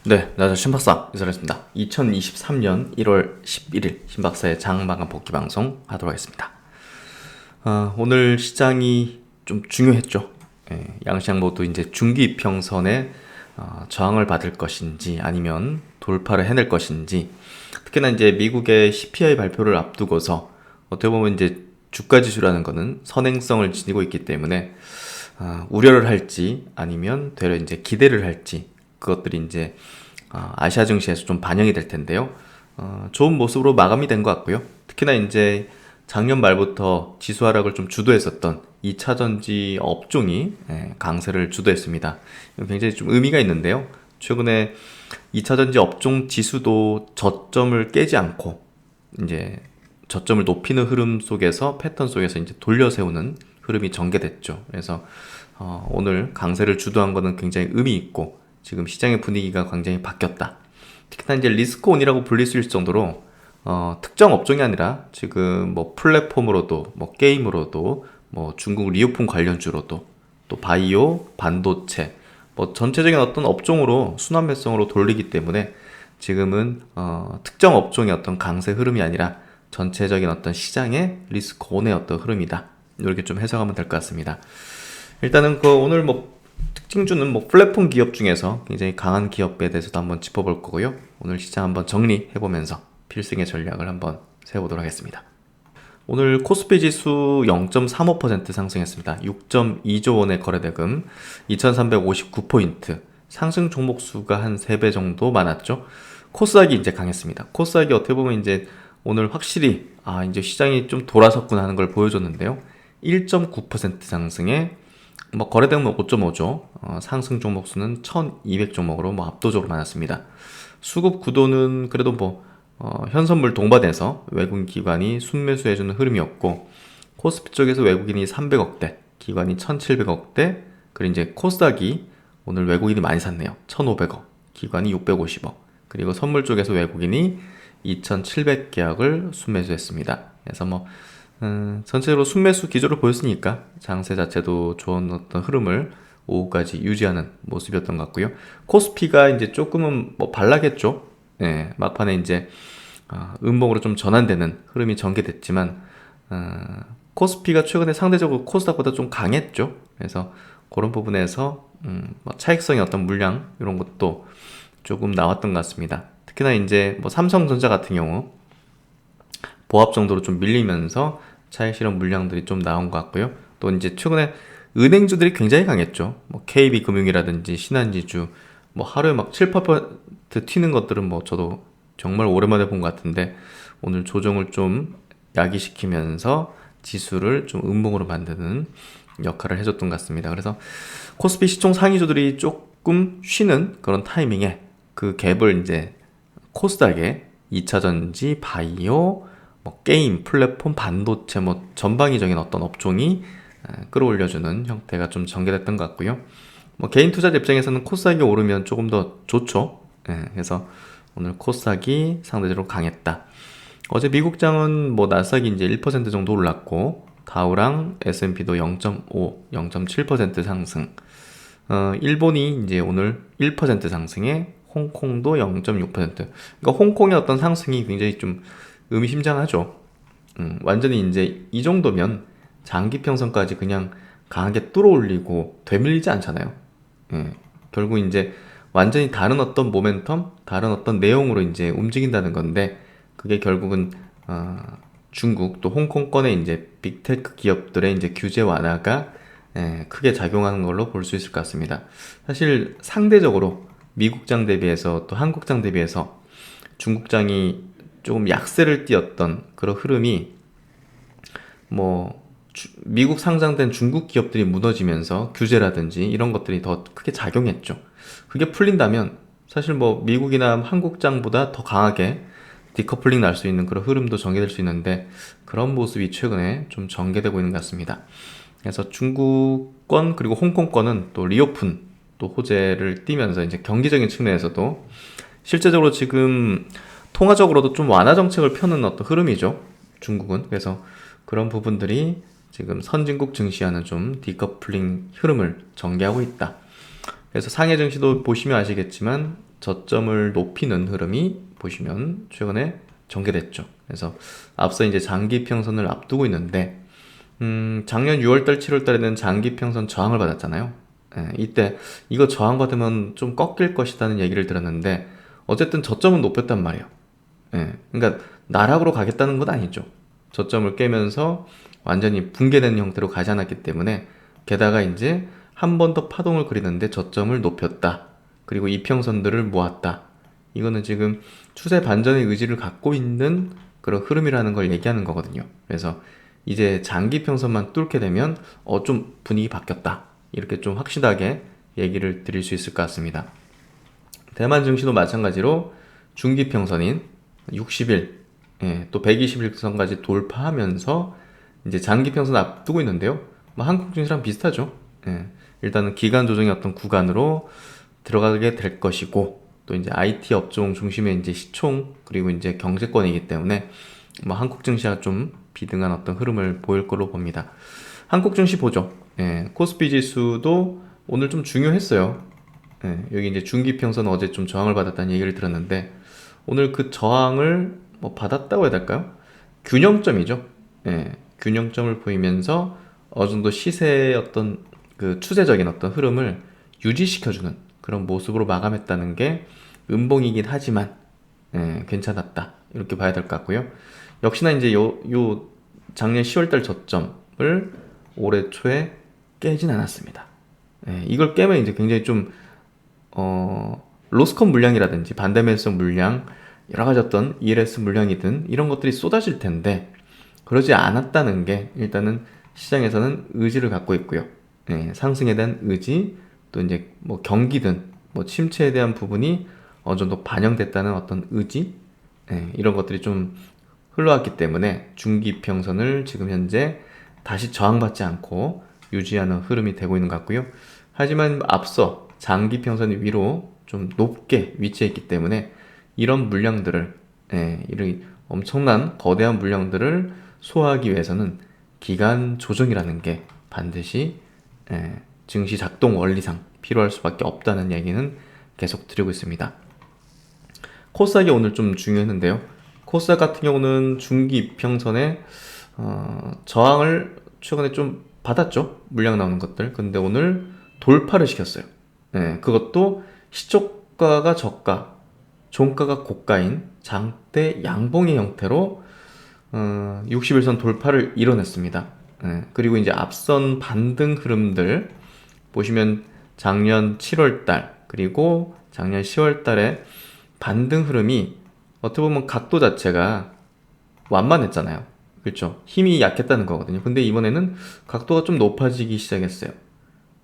네, 나저 신박사 이사했습니다. 2023년 1월 11일 신박사의 장마감 복귀 방송 하도록 하겠습니다. 오늘 시장이 좀 중요했죠. 양시장 모두 이제 중기평선에 저항을 받을 것인지 아니면 돌파를 해낼 것인지, 특히나 이제 미국의 CPI 발표를 앞두고서 어떻게 보면 이제 주가 지수라는 거는 선행성을 지니고 있기 때문에 우려를 할지 아니면 되려 이제 기대를 할지, 그것들이 이제 아시아 증시에서 좀 반영이 될 텐데요. 좋은 모습으로 마감이 된 것 같고요. 특히나 이제 작년 말부터 지수 하락을 좀 주도했었던 2차전지 업종이 강세를 주도했습니다. 굉장히 좀 의미가 있는데요. 최근에 2차전지 업종 지수도 저점을 깨지 않고 이제 저점을 높이는 흐름 속에서, 패턴 속에서 이제 돌려 세우는 흐름이 전개됐죠. 그래서 오늘 강세를 주도한 것은 굉장히 의미 있고, 지금 시장의 분위기가 굉장히 바뀌었다. 특히나 이제 리스크 온이라고 불릴 수 있을 정도로 특정 업종이 아니라 지금 뭐 플랫폼으로도, 뭐 게임으로도, 뭐 중국 리오폰 관련주로도, 또 바이오, 반도체, 뭐 전체적인 어떤 업종으로 순환매성으로 돌리기 때문에 지금은 특정 업종의 어떤 강세 흐름이 아니라 전체적인 어떤 시장의 리스크 온의 어떤 흐름이다. 이렇게 좀 해석하면 될 것 같습니다. 일단은 오늘 뭐 특징주는 뭐 플랫폼 기업 중에서 굉장히 강한 기업에 대해서도 한번 짚어볼 거고요. 오늘 시장 한번 정리해보면서 필승의 전략을 한번 세워보도록 하겠습니다. 오늘 코스피 지수 0.35% 상승했습니다. 6.2조 원의 거래대금, 2359포인트, 상승 종목 수가 한 3배 정도 많았죠. 코스닥이 이제 강했습니다. 코스닥이 어떻게 보면 이제 오늘 확실히 이제 시장이 좀 돌아섰구나 하는 걸 보여줬는데요. 1.9% 상승에 뭐 거래대금 5.5조, 상승 종목 수는 1200종목으로 뭐 압도적으로 많았습니다. 수급 구도는 그래도 뭐 현선물 동반해서 외국인 기관이 순매수해주는 흐름이었고, 코스피 쪽에서 외국인이 300억대, 기관이 1700억대, 그리고 이제 코스닥이 오늘 외국인이 많이 샀네요. 1500억, 기관이 650억, 그리고 선물 쪽에서 외국인이 2700계약을 순매수했습니다. 그래서 뭐 전체적으로 순매수 기조를 보였으니까 장세 자체도 좋은 어떤 흐름을 오후까지 유지하는 모습이었던 것 같고요. 코스피가 이제 조금은 뭐 반락했죠. 막판에 이제 음봉으로 좀 전환되는 흐름이 전개됐지만, 코스피가 최근에 상대적으로 코스닥보다 좀 강했죠. 그래서 그런 부분에서 뭐 차익성의 어떤 물량 이런 것도 조금 나왔던 것 같습니다. 특히나 이제 뭐 삼성전자 같은 경우 보합 정도로 좀 밀리면서 차익 실현 물량들이 좀 나온 것 같고요. 또 이제 최근에 은행주들이 굉장히 강했죠. 뭐 KB금융이라든지 신한지주, 뭐 하루에 막 7, 8% 튀는 것들은 뭐 저도 정말 오랜만에 본 것 같은데, 오늘 조정을 좀 야기시키면서 지수를 좀 음봉으로 만드는 역할을 해줬던 것 같습니다. 그래서 코스피 시총 상위주들이 조금 쉬는 그런 타이밍에 그 갭을 이제 코스닥의 2차전지, 바이오, 뭐 게임, 플랫폼, 반도체, 뭐 전방위적인 어떤 업종이 끌어올려주는 형태가 좀 전개됐던 것 같고요. 뭐 개인 투자자 입장에서는 코스닥이 오르면 조금 더 좋죠. 그래서 오늘 코스닥이 상대적으로 강했다. 어제 미국장은 뭐 나스닥이 이제 1% 정도 올랐고, 다우랑 S&P도 0.5, 0.7% 상승. 일본이 이제 오늘 1% 상승에 홍콩도 0.6%. 그러니까 홍콩의 어떤 상승이 굉장히 좀 의미심장하죠. 완전히 이제 이 정도면 장기평선까지 그냥 강하게 뚫어올리고 되밀리지 않잖아요. 결국 이제 완전히 다른 어떤 모멘텀, 다른 어떤 내용으로 이제 움직인다는 건데, 그게 결국은 중국 또 홍콩권의 이제 빅테크 기업들의 이제 규제 완화가 크게 작용하는 걸로 볼 수 있을 것 같습니다. 사실 상대적으로 미국장 대비해서 또 한국장 대비해서 중국장이 조금 약세를 띄었던 그런 흐름이, 뭐 미국 상장된 중국 기업들이 무너지면서 규제라든지 이런 것들이 더 크게 작용했죠. 그게 풀린다면 사실 뭐 미국이나 한국장보다 더 강하게 디커플링 날 수 있는 그런 흐름도 전개될 수 있는데, 그런 모습이 최근에 좀 전개되고 있는 것 같습니다. 그래서 중국권 그리고 홍콩권은 또 리오픈 또 호재를 띠면서 이제 경기적인 측면에서도 실제적으로 지금 통화적으로도 좀 완화 정책을 펴는 어떤 흐름이죠, 중국은. 그래서 그런 부분들이 지금 선진국 증시와는 좀 디커플링 흐름을 전개하고 있다. 그래서 상해 증시도 보시면 아시겠지만 저점을 높이는 흐름이 보시면 최근에 전개됐죠. 그래서 앞서 이제 장기 평선을 앞두고 있는데 작년 6월달, 7월달에는 장기 평선 저항을 받았잖아요. 이때 이거 저항받으면 좀 꺾일 것이라는 얘기를 들었는데 어쨌든 저점은 높였단 말이에요. 그러니까 나락으로 가겠다는 건 아니죠. 저점을 깨면서 완전히 붕괴된 형태로 가지 않았기 때문에 게다가 이제 한 번 더 파동을 그리는데 저점을 높였다. 그리고 이평선들을 모았다. 이거는 지금 추세 반전의 의지를 갖고 있는 그런 흐름이라는 걸 얘기하는 거거든요. 그래서 이제 장기 평선만 뚫게 되면 좀 분위기 바뀌었다. 이렇게 좀 확실하게 얘기를 드릴 수 있을 것 같습니다. 대만 증시도 마찬가지로 중기 평선인 60일, 또 120일선까지 돌파하면서 이제 장기 평선 앞두고 있는데요. 뭐 한국 증시랑 비슷하죠. 일단은 기간 조정의 어떤 구간으로 들어가게 될 것이고, 또 이제 IT 업종 중심의 이제 시총 그리고 이제 경제권이기 때문에 뭐 한국 증시가 좀 비등한 어떤 흐름을 보일 걸로 봅니다. 한국 증시 보죠. 코스피 지수도 오늘 좀 중요했어요. 여기 이제 중기 평선 어제 좀 저항을 받았다는 얘기를 들었는데 오늘 그 저항을 뭐 받았다고 해야 될까요? 균형점이죠. 균형점을 보이면서 어느 정도 시세의 어떤 그 추세적인 어떤 흐름을 유지시켜주는 그런 모습으로 마감했다는 게 음봉이긴 하지만 괜찮았다 이렇게 봐야 될 것 같고요. 역시나 이제 요 작년 10월달 저점을 올해 초에 깨진 않았습니다. 이걸 깨면 이제 굉장히 좀 로스컷 물량이라든지 반대매수성 물량, 여러 가지 어떤 ELS 물량이든 이런 것들이 쏟아질 텐데 그러지 않았다는 게 일단은 시장에서는 의지를 갖고 있고요. 상승에 대한 의지, 또 이제 뭐 경기든 뭐 침체에 대한 부분이 어느 정도 반영됐다는 어떤 의지, 이런 것들이 좀 흘러왔기 때문에 중기 평선을 지금 현재 다시 저항받지 않고 유지하는 흐름이 되고 있는 것 같고요. 하지만 앞서 장기 평선 위로 좀 높게 위치해 있기 때문에 이런 물량들을, 이런 엄청난 거대한 물량들을 소화하기 위해서는 기간 조정이라는 게 반드시 증시 작동 원리상 필요할 수밖에 없다는 얘기는 계속 드리고 있습니다. 코스닥이 오늘 좀 중요했는데요. 코스닥 같은 경우는 중기 이평선에 저항을 최근에 좀 받았죠. 물량 나오는 것들. 근데 오늘 돌파를 시켰어요. 그것도 시초가가 저가, 종가가 고가인 장대 양봉의 형태로 60일선 돌파를 이뤄냈습니다. 그리고 이제 앞선 반등 흐름들 보시면 작년 7월달 그리고 작년 10월달에 반등 흐름이 어떻게 보면 각도 자체가 완만했잖아요. 그렇죠? 힘이 약했다는 거거든요. 근데 이번에는 각도가 좀 높아지기 시작했어요.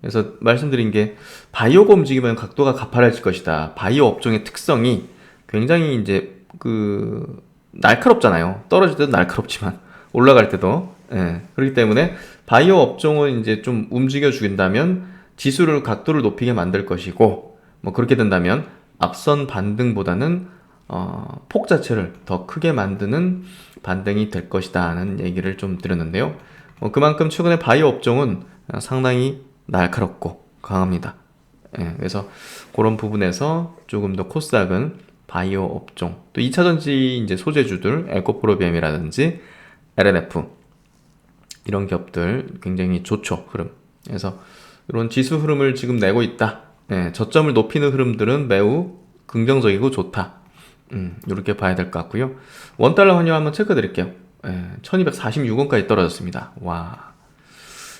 그래서 말씀드린 게 바이오가 움직이면 각도가 가파라질 것이다. 바이오 업종의 특성이 굉장히 이제 그 날카롭잖아요. 떨어질 때도 날카롭지만 올라갈 때도. 그렇기 때문에 바이오 업종을 이제 좀 움직여 주긴다면 지수를 각도를 높이게 만들 것이고, 뭐 그렇게 된다면 앞선 반등보다는 폭 자체를 더 크게 만드는 반등이 될 것이다 하는 얘기를 좀 드렸는데요. 그만큼 최근에 바이오 업종은 상당히 날카롭고 강합니다. 그래서 그런 부분에서 조금 더 코스닥은 바이오 업종, 또 2차전지 이제 소재주들, 에코프로비엠이라든지 LNF 이런 기업들 굉장히 좋죠, 흐름. 그래서 이런 지수 흐름을 지금 내고 있다. 저점을 높이는 흐름들은 매우 긍정적이고 좋다. 이렇게 봐야 될 것 같고요. 원달러 환율 한번 체크 드릴게요. 1246원까지 떨어졌습니다. 와,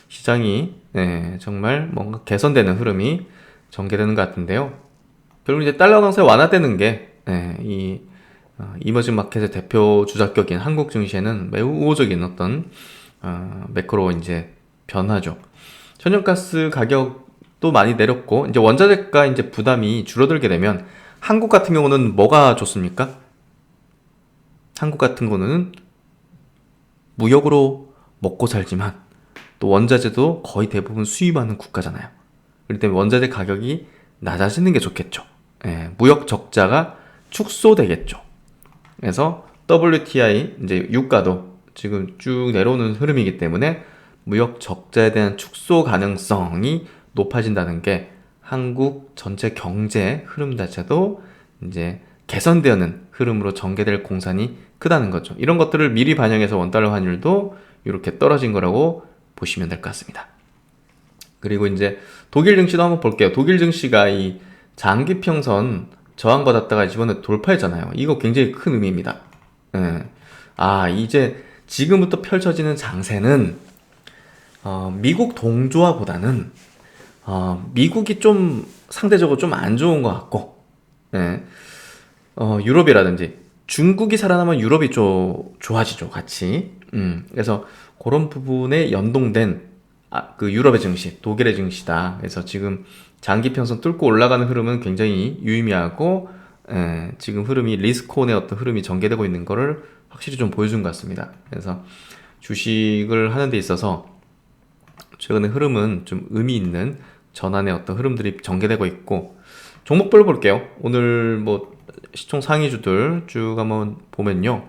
시장이 정말 뭔가 개선되는 흐름이 전개되는 것 같은데요. 결국 이제 달러 강세 완화되는 게 이 이머징 마켓의 대표 주작격인 한국 증시에는 매우 우호적인 어떤 매크로 이제 변화죠. 천연가스 가격도 많이 내렸고 이제 원자재가 이제 부담이 줄어들게 되면 한국 같은 경우는 뭐가 좋습니까? 한국 같은 경우는 무역으로 먹고 살지만 또 원자재도 거의 대부분 수입하는 국가잖아요. 그렇기 때문에 원자재 가격이 낮아지는 게 좋겠죠. 무역 적자가 축소되겠죠. 그래서 WTI 이제 유가도 지금 쭉 내려오는 흐름이기 때문에 무역 적자에 대한 축소 가능성이 높아진다는 게 한국 전체 경제 흐름 자체도 이제 개선되는 흐름으로 전개될 공산이 크다는 거죠. 이런 것들을 미리 반영해서 원달러 환율도 이렇게 떨어진 거라고 보시면 될 것 같습니다. 그리고 이제 독일 증시도 한번 볼게요. 독일 증시가 이 장기 평선 저항받았다가 이번에 돌파했잖아요. 이거 굉장히 큰 의미입니다. 예. 이제 지금부터 펼쳐지는 장세는 미국 동조화보다는 미국이 좀 상대적으로 좀 안 좋은 것 같고, 예. 유럽이라든지 중국이 살아나면 유럽이 좀 좋아지죠, 같이. 그래서 그런 부분에 연동된 그 유럽의 증시, 독일의 증시다. 그래서 지금 장기 평선 뚫고 올라가는 흐름은 굉장히 유의미하고, 지금 흐름이 리스크온의 어떤 흐름이 전개되고 있는 거를 확실히 좀 보여준 것 같습니다. 그래서 주식을 하는 데 있어서 최근의 흐름은 좀 의미 있는 전환의 어떤 흐름들이 전개되고 있고, 종목별로 볼게요. 오늘 뭐 시총 상위주들 쭉 한번 보면요.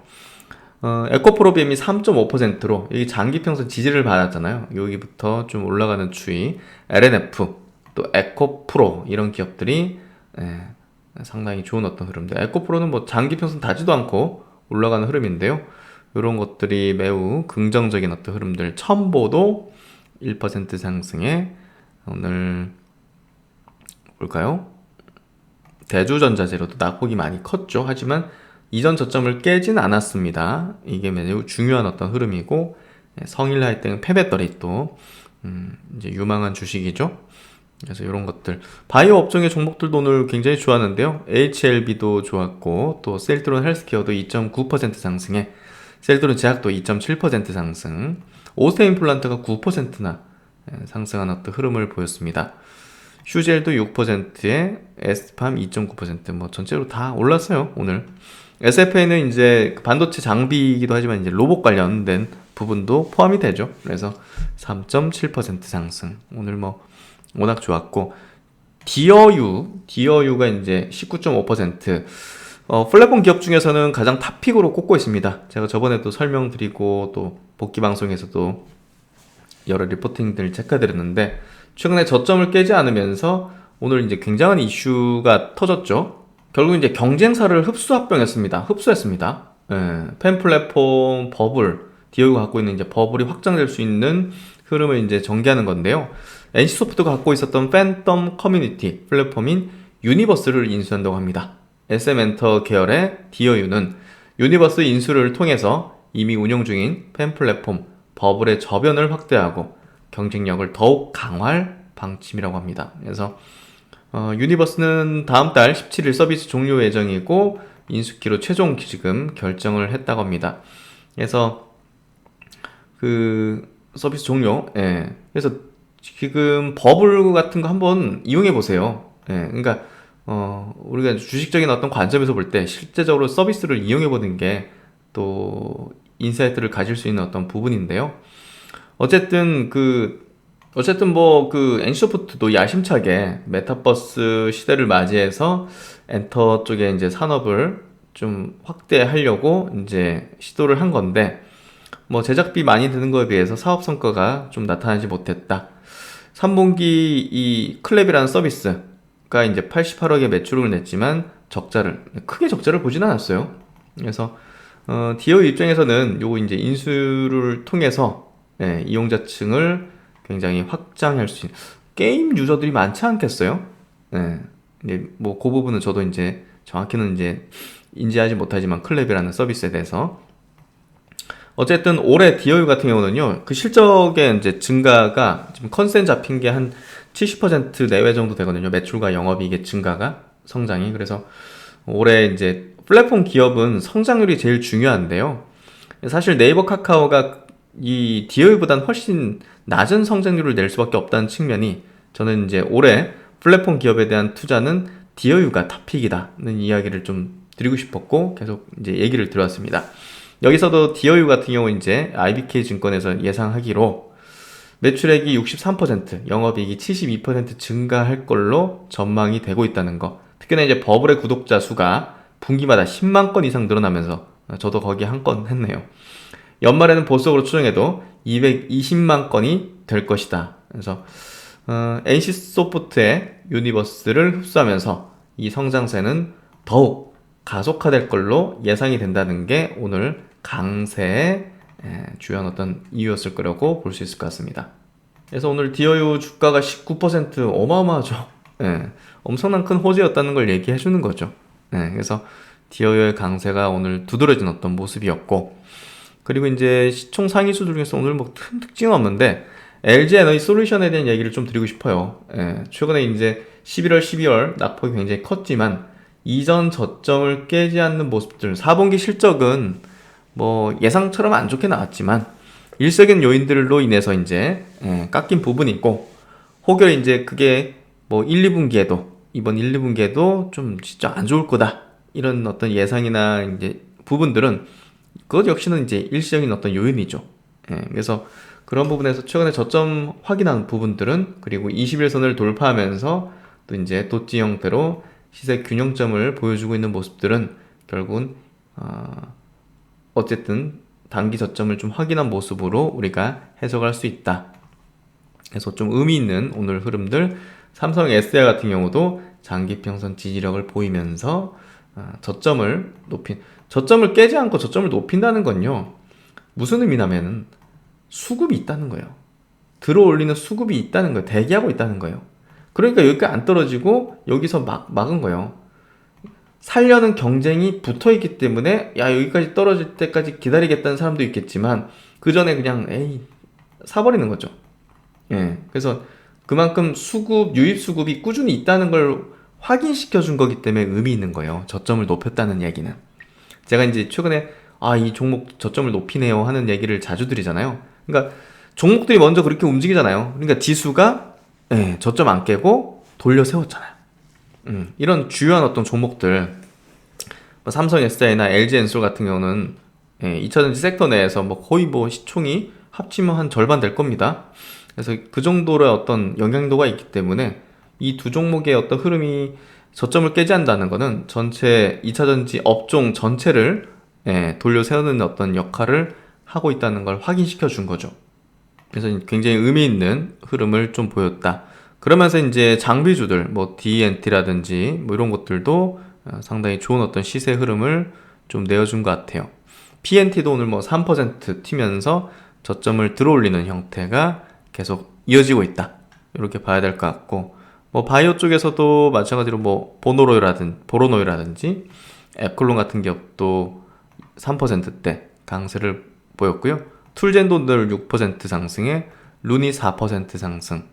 에코프로비엠이 3.5%로 여기 장기평선 지지를 받았잖아요. 여기부터 좀 올라가는 추이. LNF, 또 에코프로 이런 기업들이 상당히 좋은 어떤 흐름들. 에코프로는 뭐 장기평선 다지도 않고 올라가는 흐름인데요. 이런 것들이 매우 긍정적인 어떤 흐름들. 첨보도 1% 상승에 오늘 볼까요? 대주전자재료도 낙폭이 많이 컸죠. 하지만 이전 저점을 깨진 않았습니다. 이게 매우 중요한 어떤 흐름이고, 성일라이팅 폐배터리 또 이제 유망한 주식이죠. 그래서 이런 것들 바이오 업종의 종목들도 오늘 굉장히 좋았는데요. HLB도 좋았고, 또 셀트론 헬스케어도 2.9% 상승에 셀트론 제약도 2.7% 상승, 오스테임플란트가 9%나 상승한 어떤 흐름을 보였습니다. 휴젤도 6%에 에스팜 2.9%, 뭐 전체로 다 올랐어요 오늘. SFA는 이제 반도체 장비이기도 하지만 이제 로봇 관련된 부분도 포함이 되죠. 그래서 3.7% 상승. 오늘 뭐 워낙 좋았고, 디어유가 이제 19.5%. 플랫폼 기업 중에서는 가장 탑픽으로 꼽고 있습니다. 제가 저번에도 설명드리고 또 복귀 방송에서도 여러 리포팅들을 체크해드렸는데, 최근에 저점을 깨지 않으면서 오늘 이제 굉장한 이슈가 터졌죠. 결국 이제 경쟁사를 흡수했습니다. 펜 플랫폼 버블, 디오가 갖고 있는 이제 버블이 확장될 수 있는 흐름을 이제 전개하는 건데요. NC소프트가 갖고 있었던 팬덤 커뮤니티 플랫폼인 유니버스를 인수한다고 합니다. SM엔터 계열의 디어유는 유니버스 인수를 통해서 이미 운영 중인 팬 플랫폼 버블의 저변을 확대하고 경쟁력을 더욱 강화할 방침이라고 합니다. 그래서 유니버스는 다음 달 17일 서비스 종료 예정이고, 인수키로 최종 지금 결정을 했다고 합니다. 그래서 그 서비스 종료, 그래서 지금 버블 같은 거 한번 이용해 보세요. 그러니까 우리가 주식적인 어떤 관점에서 볼 때 실제적으로 서비스를 이용해 보는 게 또 인사이트를 가질 수 있는 어떤 부분인데요. 어쨌든 뭐 NC소프트도 야심차게 메타버스 시대를 맞이해서 엔터 쪽에 이제 산업을 좀 확대하려고 이제 시도를 한 건데, 뭐 제작비 많이 드는 거에 비해서 사업 성과가 좀 나타나지 못했다. 3분기 이 클랩이라는 서비스가 이제 88억의 매출을 냈지만 크게 적자를 보진 않았어요. 그래서 디오 입장에서는 요거 이제 인수를 통해서 이용자층을 굉장히 확장할 수 있는, 게임 유저들이 많지 않겠어요? 뭐 그 부분은 저도 이제 정확히는 이제 인지하지 못하지만 클랩이라는 서비스에 대해서 어쨌든 올해 디어유 같은 경우는요, 그 실적의 이제 증가가 지금 컨센 잡힌 게 한 70% 내외 정도 되거든요. 매출과 영업이익의 증가가 성장이. 그래서 올해 이제 플랫폼 기업은 성장률이 제일 중요한데요. 사실 네이버 카카오가 이 디어유보단 훨씬 낮은 성장률을 낼 수밖에 없다는 측면이, 저는 이제 올해 플랫폼 기업에 대한 투자는 디어유가 탑픽이다는 이야기를 좀 드리고 싶었고, 계속 이제 얘기를 들어왔습니다. 여기서도 디어유 같은 경우 이제 IBK 증권에서 예상하기로 매출액이 63%, 영업이익이 72% 증가할 걸로 전망이 되고 있다는 거. 특히나 이제 버블의 구독자 수가 분기마다 10만 건 이상 늘어나면서, 저도 거기 한 건 했네요. 연말에는 보석으로 추정해도 220만 건이 될 것이다. 그래서 NC소프트의 유니버스를 흡수하면서 이 성장세는 더욱 가속화될 걸로 예상이 된다는 게 오늘 강세의 주요한 어떤 이유였을 거라고 볼 수 있을 것 같습니다. 그래서 오늘 디어유 주가가 19% 어마어마하죠. 엄청난 큰 호재였다는 걸 얘기해 주는 거죠. 그래서 디어유의 강세가 오늘 두드러진 어떤 모습이었고, 그리고 이제 시총 상위주들 중에서 오늘 뭐 큰 특징은 없는데 LG 에너지 솔루션에 대한 얘기를 좀 드리고 싶어요. 최근에 이제 11월, 12월 낙폭이 굉장히 컸지만 이전 저점을 깨지 않는 모습들, 4분기 실적은 뭐 예상처럼 안 좋게 나왔지만 일적인 요인들로 인해서 이제 깎인 부분이 있고, 혹여 이제 그게 뭐 1, 2분기에도 이번 1, 2분기에도 좀 진짜 안 좋을 거다 이런 어떤 예상이나 이제 부분들은 그것 역시는 이제 일시적인 어떤 요인이죠. 그래서 그런 부분에서 최근에 저점 확인한 부분들은, 그리고 21선을 돌파하면서 또 이제 도지 형태로 시세 균형점을 보여주고 있는 모습들은 결국은 어쨌든 단기 저점을 좀 확인한 모습으로 우리가 해석할 수 있다. 그래서 좀 의미 있는 오늘 흐름들, 삼성 SDI 같은 경우도 장기평선 지지력을 보이면서 저점을 깨지 않고 저점을 높인다는 건요, 무슨 의미냐면은 수급이 있다는 거예요. 들어올리는 수급이 있다는 거예요. 대기하고 있다는 거예요. 그러니까 여기까지 안 떨어지고 여기서 막은 거예요. 살려는 경쟁이 붙어있기 때문에 야 여기까지 떨어질 때까지 기다리겠다는 사람도 있겠지만 그 전에 그냥 사버리는 거죠. 그래서 그만큼 유입 수급이 꾸준히 있다는 걸 확인시켜 준 거기 때문에 의미 있는 거예요. 저점을 높였다는 얘기는. 제가 이제 최근에 이 종목 저점을 높이네요 하는 얘기를 자주 드리잖아요. 그러니까 종목들이 먼저 그렇게 움직이잖아요. 그러니까 지수가 저점 안 깨고 돌려 세웠잖아요. 이런 주요한 어떤 종목들, 뭐 삼성 SDI나 LG 엔솔 같은 경우는 2차전지 섹터 내에서 뭐 거의 뭐 시총이 합치면 한 절반 될 겁니다. 그래서 그 정도의 어떤 영향도가 있기 때문에 이 두 종목의 어떤 흐름이 저점을 깨지 않는다는 것은 전체 2차전지 업종 전체를 돌려 세우는 어떤 역할을 하고 있다는 걸 확인시켜 준 거죠. 그래서 굉장히 의미 있는 흐름을 좀 보였다. 그러면서 이제 장비주들, 뭐 D&T라든지 뭐 이런 것들도 상당히 좋은 어떤 시세 흐름을 좀 내어준 것 같아요. PNT도 오늘 뭐 3% 튀면서 저점을 들어올리는 형태가 계속 이어지고 있다. 이렇게 봐야 될 것 같고, 뭐 바이오 쪽에서도 마찬가지로 뭐 보로노이라든지 에콜론 같은 기업도 3%대 강세를 보였고요. 툴젠도들 6% 상승에 루니 4% 상승.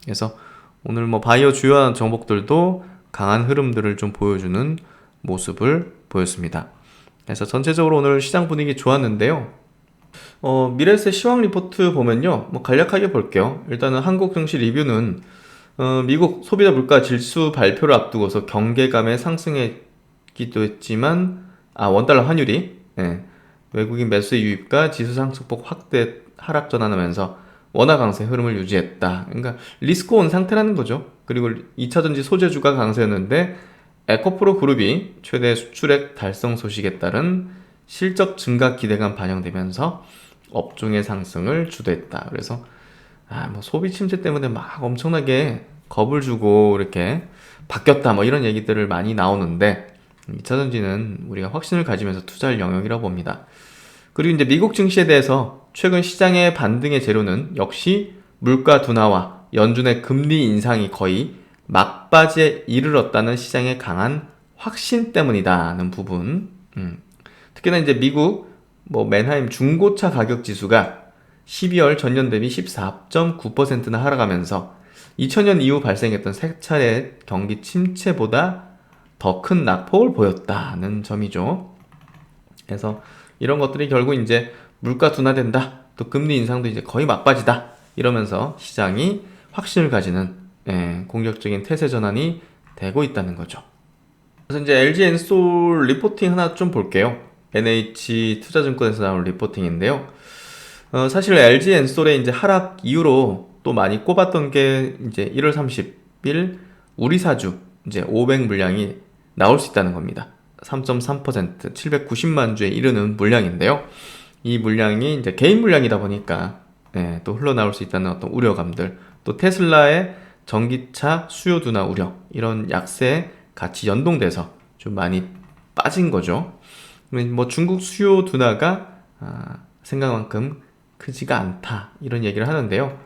그래서 오늘 뭐 바이오 주요한 종목들도 강한 흐름들을 좀 보여주는 모습을 보였습니다. 그래서 전체적으로 오늘 시장 분위기 좋았는데요. 미래세 시황 리포트 보면요, 뭐 간략하게 볼게요. 일단은 한국 증시 리뷰는 미국 소비자 물가 지수 발표를 앞두고서 경계감에 상승했기도 했지만 원달러 환율이 외국인 매수의 유입과 지수 상승폭 확대 하락 전환하면서 원화 강세 흐름을 유지했다. 그러니까 리스크 온 상태라는 거죠. 그리고 2차전지 소재주가 강세였는데 에코프로 그룹이 최대 수출액 달성 소식에 따른 실적 증가 기대감 반영되면서 업종의 상승을 주도했다. 그래서 뭐 소비 침체 때문에 막 엄청나게 겁을 주고 이렇게 바뀌었다 뭐 이런 얘기들을 많이 나오는데, 2차전지는 우리가 확신을 가지면서 투자할 영역이라고 봅니다. 그리고 이제 미국 증시에 대해서 최근 시장의 반등의 재료는 역시 물가 둔화와 연준의 금리 인상이 거의 막바지에 이르렀다는 시장의 강한 확신 때문이다는 부분. 특히나 이제 미국 맨하임 중고차 가격 지수가 12월 전년 대비 14.9%나 하락하면서 2000년 이후 발생했던 세 차례 경기 침체보다 더 큰 낙폭을 보였다는 점이죠. 그래서 이런 것들이 결국 이제 물가 둔화된다, 또 금리 인상도 이제 거의 막바지다 이러면서 시장이 확신을 가지는 공격적인 태세 전환이 되고 있다는 거죠. 그래서 이제 LG 엔솔 리포팅 하나 좀 볼게요. NH 투자증권에서 나온 리포팅인데요. 사실 LG 엔솔의 이제 하락 이후로 또 많이 꼽았던 게 이제 1월 30일 우리 사주 이제 500 물량이 나올 수 있다는 겁니다. 3.3% 790만 주에 이르는 물량인데요. 이 물량이 이제 개인 물량이다 보니까 또 흘러나올 수 있다는 어떤 우려감들, 또 테슬라의 전기차 수요 둔화 우려, 이런 약세 같이 연동돼서 좀 많이 빠진 거죠. 뭐 중국 수요 둔화가 생각만큼 크지가 않다, 이런 얘기를 하는데요.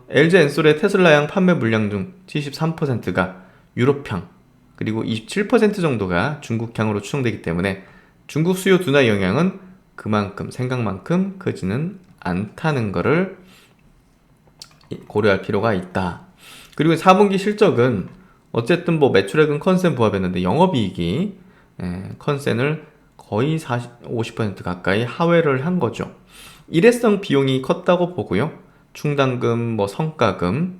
LG 엔솔의 테슬라양 판매 물량 중 73%가 유럽향, 그리고 27% 정도가 중국향으로 추정되기 때문에 중국 수요 둔화 영향은 그만큼 생각만큼 크지는 않다는 것을 고려할 필요가 있다. 그리고 4분기 실적은 어쨌든 뭐 매출액은 컨센 부합했는데 영업이익이 컨센을 거의 50% 가까이 하회를 한 거죠. 일회성 비용이 컸다고 보고요. 충당금, 뭐 성과금,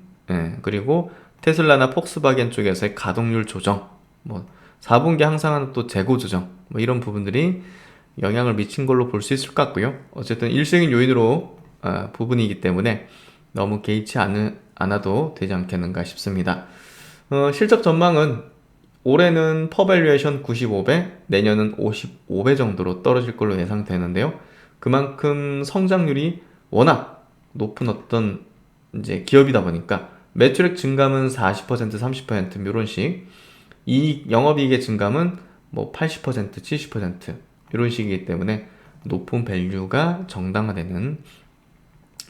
그리고 테슬라나 폭스바겐 쪽에서의 가동률 조정, 뭐 4분기 항상 하는 또 재고 조정, 뭐 이런 부분들이 영향을 미친 걸로 볼 수 있을 것 같고요. 어쨌든 일시적인 요인으로 부분이기 때문에 너무 개의치 않아도 되지 않겠는가 싶습니다. 실적 전망은 올해는 퍼밸류에이션 95배, 내년은 55배 정도로 떨어질 걸로 예상되는데요. 그만큼 성장률이 워낙 높은 어떤 이제 기업이다 보니까 매출액 증감은 40%, 30% 이런 식, 영업이익의 증감은 뭐 80%, 70% 이런 식이기 때문에 높은 밸류가 정당화되는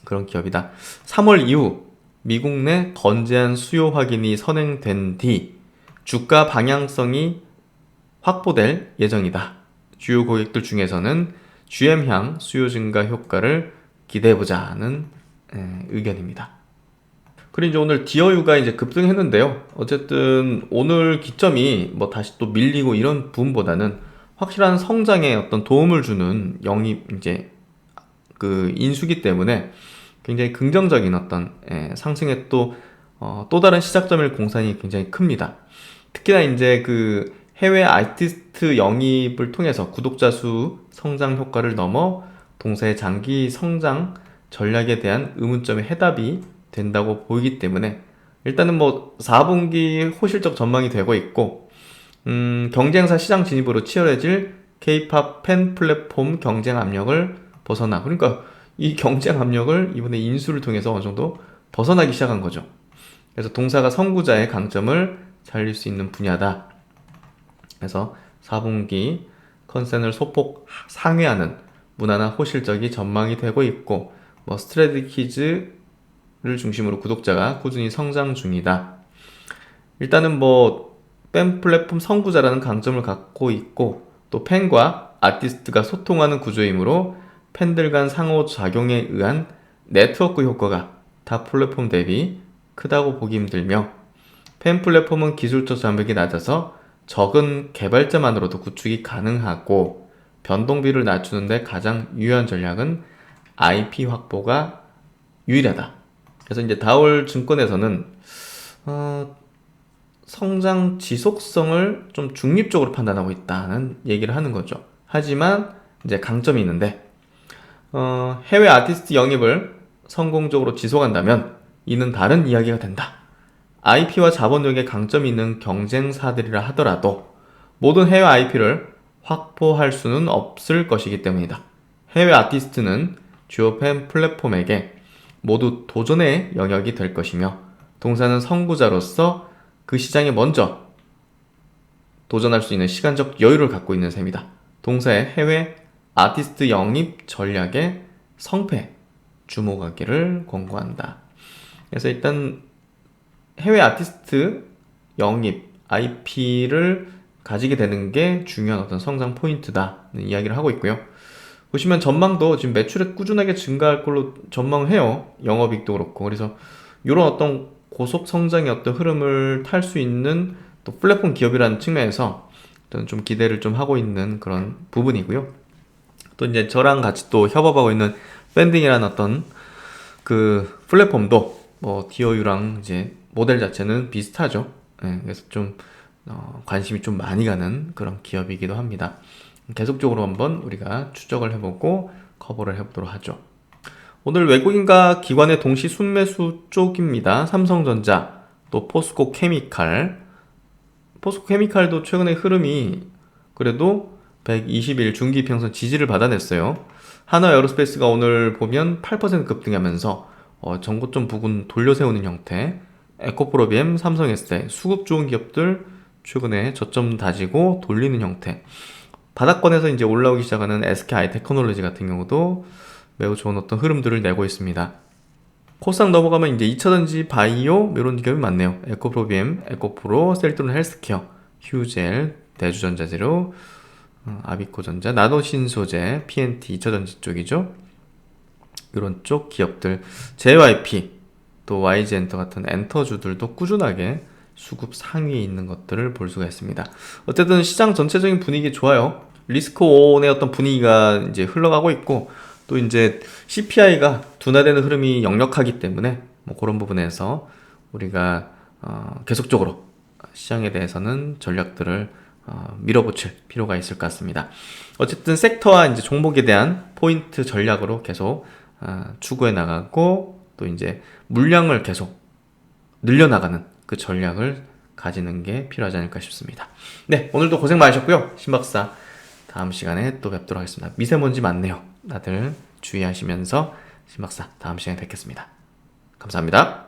그런 기업이다. 3월 이후 미국 내 건재한 수요 확인이 선행된 뒤 주가 방향성이 확보될 예정이다. 주요 고객들 중에서는 GM향 수요 증가 효과를 기대해보자는 의견입니다. 그리고 이제 오늘 디어유가 이제 급등했는데요. 어쨌든 오늘 기점이 뭐 다시 또 밀리고 이런 부분보다는 확실한 성장에 어떤 도움을 주는 영입 이제 그 인수기 때문에 굉장히 긍정적인 어떤 상승에 또 다른 시작점일 공산이 굉장히 큽니다. 특히나 이제 그 해외 아티스트 영입을 통해서 구독자 수 성장 효과를 넘어 동사의 장기 성장 전략에 대한 의문점의 해답이 된다고 보이기 때문에 일단은 뭐 4분기 호실적 전망이 되고 있고, 경쟁사 시장 진입으로 치열해질 K-팝 팬 플랫폼 경쟁 압력을 벗어나, 그러니까 이 경쟁 압력을 이번에 인수를 통해서 어느 정도 벗어나기 시작한 거죠. 그래서 동사가 선구자의 강점을 살릴 수 있는 분야다. 그래서 4분기 컨센을 소폭 상회하는 무난한 호실적이 전망이 되고 있고, 뭐 스트레이키즈를 중심으로 구독자가 꾸준히 성장 중이다. 일단은 뭐 팬 플랫폼 선구자라는 강점을 갖고 있고, 또 팬과 아티스트가 소통하는 구조이므로 팬들 간 상호작용에 의한 네트워크 효과가 타 플랫폼 대비 크다고 보기 힘들며, 팬 플랫폼은 기술적 장벽이 낮아서 적은 개발자만으로도 구축이 가능하고, 변동비를 낮추는 데 가장 유효한 전략은 IP 확보가 유일하다. 그래서 이제 다올 증권에서는 성장 지속성을 좀 중립적으로 판단하고 있다는 얘기를 하는 거죠. 하지만 이제 강점이 있는데, 해외 아티스트 영입을 성공적으로 지속한다면 이는 다른 이야기가 된다. IP와 자본력에 강점이 있는 경쟁사들이라 하더라도 모든 해외 IP를 확보할 수는 없을 것이기 때문이다. 해외 아티스트는 주요 팬 플랫폼에게 모두 도전의 영역이 될 것이며, 동사는 선구자로서 그 시장에 먼저 도전할 수 있는 시간적 여유를 갖고 있는 셈이다. 동사의 해외 아티스트 영입 전략에 성패 주목하기를 권고한다. 그래서 일단 해외 아티스트 영입 IP를 가지게 되는 게 중요한 어떤 성장 포인트다는 이야기를 하고 있고요. 보시면 전망도 지금 매출액 꾸준하게 증가할 걸로 전망을 해요. 영업이익도 그렇고. 그래서 이런 어떤 고속 성장의 어떤 흐름을 탈 수 있는 또 플랫폼 기업이라는 측면에서 저는 좀 기대를 좀 하고 있는 그런 부분이고요. 또 이제 저랑 같이 또 협업하고 있는 밴딩이라는 어떤 그 플랫폼도 뭐 디어유랑 이제 모델 자체는 비슷하죠. 그래서 좀 관심이 좀 많이 가는 그런 기업이기도 합니다. 계속적으로 한번 우리가 추적을 해보고 커버를 해보도록 하죠. 오늘 외국인과 기관의 동시 순매수 쪽입니다. 삼성전자, 또 포스코 케미칼. 포스코 케미칼도 최근에 흐름이 그래도 120일 중기평선 지지를 받아냈어요. 하나 에어로스페이스가 오늘 보면 8% 급등하면서 전고점 부근 돌려 세우는 형태, 에코프로비엠, 삼성에스테, 수급 좋은 기업들 최근에 저점 다지고 돌리는 형태, 바닥권에서 이제 올라오기 시작하는 SKI 테크놀로지 같은 경우도 매우 좋은 어떤 흐름들을 내고 있습니다. 코스닥 넘어가면 이제 2차전지, 바이오 이런 기업이 많네요. 에코프로비엠, 에코프로, 셀트론 헬스케어, 휴젤, 대주전자재료, 아비코전자, 나노신소재, PNT 2차전지 쪽이죠. 이런 쪽 기업들, JYP, 또 YG엔터 같은 엔터주들도 꾸준하게 수급 상위에 있는 것들을 볼 수가 있습니다. 어쨌든 시장 전체적인 분위기 좋아요. 리스크온의 어떤 분위기가 이제 흘러가고 있고, 또 이제 CPI가 둔화되는 흐름이 역력하기 때문에 뭐 그런 부분에서 우리가 계속적으로 시장에 대해서는 전략들을 밀어붙일 필요가 있을 것 같습니다. 어쨌든 섹터와 이제 종목에 대한 포인트 전략으로 계속 추구해 나가고, 또 이제 물량을 계속 늘려나가는 그 전략을 가지는 게 필요하지 않을까 싶습니다. 네, 오늘도 고생 많으셨고요. 신박사 다음 시간에 또 뵙도록 하겠습니다. 미세먼지 많네요. 다들 주의하시면서 신박사 다음 시간에 뵙겠습니다. 감사합니다.